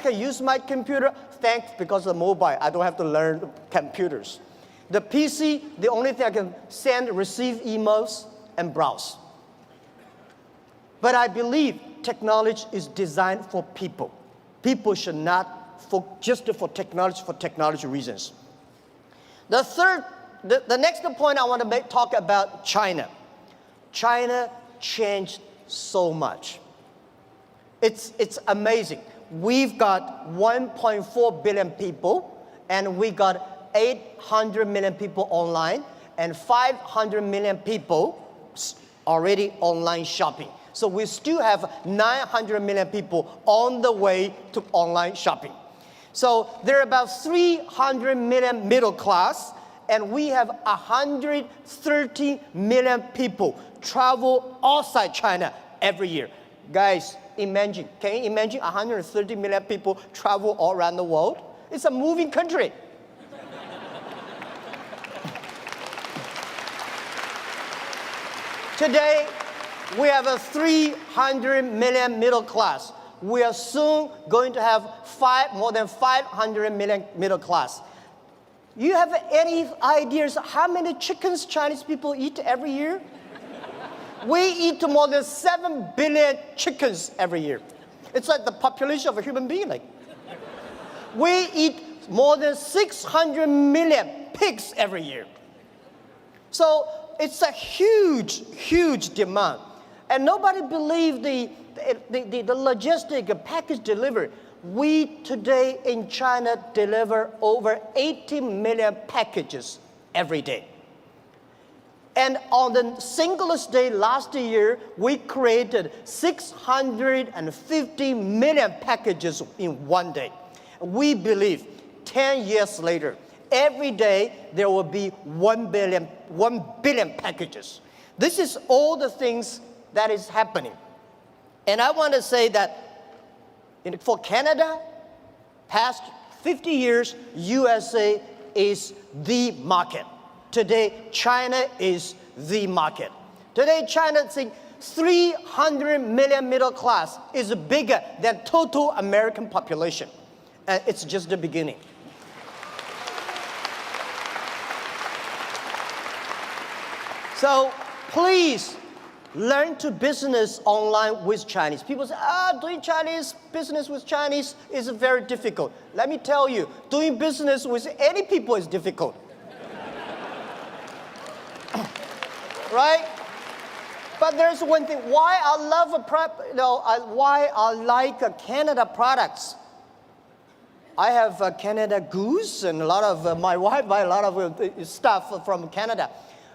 I can use my computer, thanks because of mobile. I don't have to learn computers. The PC, the only thing I can send, receive emails, and browse. But I believe technology is designed for people. People should not just for technology reasons. The next point I want to talk about China. China changed so much. It's amazing. We've got 1.4 billion people, and we got 800 million people online, and 500 million people already online shopping. So we still have 900 million people on the way to online shopping. So there are about 300 million middle class, and we have 130 million people travel outside China every year. Guys, can you imagine 130 million people travel all around the world? It's a moving country. Today, we have a 300 million middle class. We are soon going to have more than 500 million middle class. You have any ideas how many chickens Chinese people eat every year? We eat more than 7 billion chickens every year. It's like the population of a human being. We eat more than 600 million pigs every year. So it's a huge, huge demand. And nobody believes the logistic package delivery. We today in China deliver over 80 million packages every day. And on the singlest day last year, we created 650 million packages in one day. We believe 10 years later, every day there will be 1 billion packages. This is all the things that is happening. And I want to say that for Canada, past 50 years, USA is the market. Today, China is the market. Today, China, 300 million middle class is bigger than total American population. And it's just the beginning. So please learn to business online with Chinese. People say, doing Chinese business with Chinese is very difficult. Let me tell you, doing business with any people is difficult. Right? But there's one thing, why I love why I like Canada products. I have Canada Goose, and a lot of my wife buy a lot of stuff from Canada.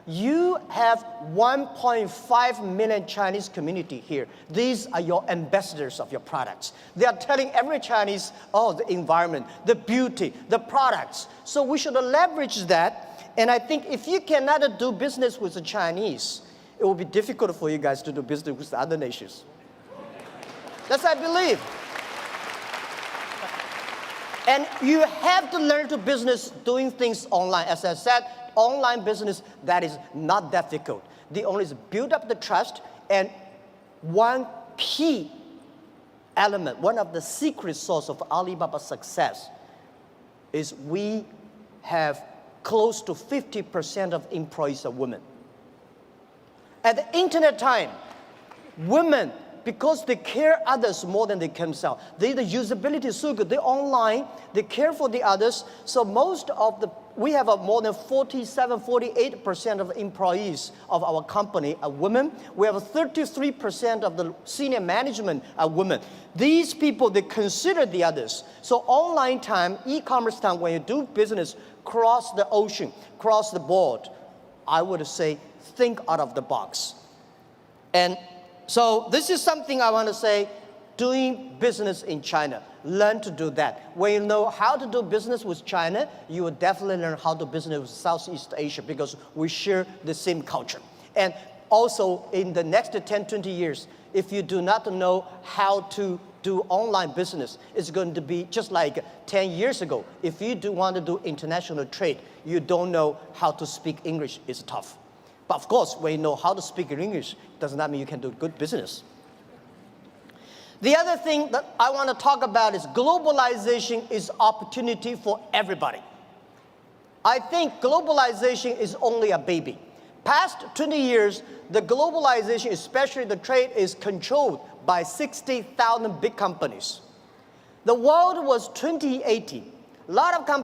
You have 1.5 million Chinese community here. These are your ambassadors of your products. They are telling every Chinese, the environment, the beauty, the products. So we should leverage that. And I think if you cannot do business with the Chinese, it will be difficult for you guys to do business with other nations. That's what I believe. And you have to learn to business doing things online. As I said, online business, that is not difficult. The only is build up the trust, and one key element, one of the secret source of Alibaba's success is we have close to 50% of employees are women. At the internet time, women, because they care others more than they care themselves, the usability is so good, they're online, they care for the others, so we have more than 48% of employees of our company are women. We have 33% of the senior management are women. These people, they consider the others. So online time, e-commerce time, when you do business, cross the ocean, cross the board, I would say, think out of the box. And so this is something I want to say, doing business in China. Learn to do that. When you know how to do business with China, you will definitely learn how to do business with Southeast Asia because we share the same culture. And also, in the next 10, 20 years, if you do not know how to do online business, it's going to be just like 10 years ago. If you do want to do international trade, you don't know how to speak English, it's tough. But of course, when you know how to speak English, does not mean you can do good business. The other thing that I want to talk about is globalization is opportunity for everybody. I think globalization is only a baby. Past 20 years, the globalization, especially the trade, is controlled by 60,000 big companies. The world was 2080. A lot of companies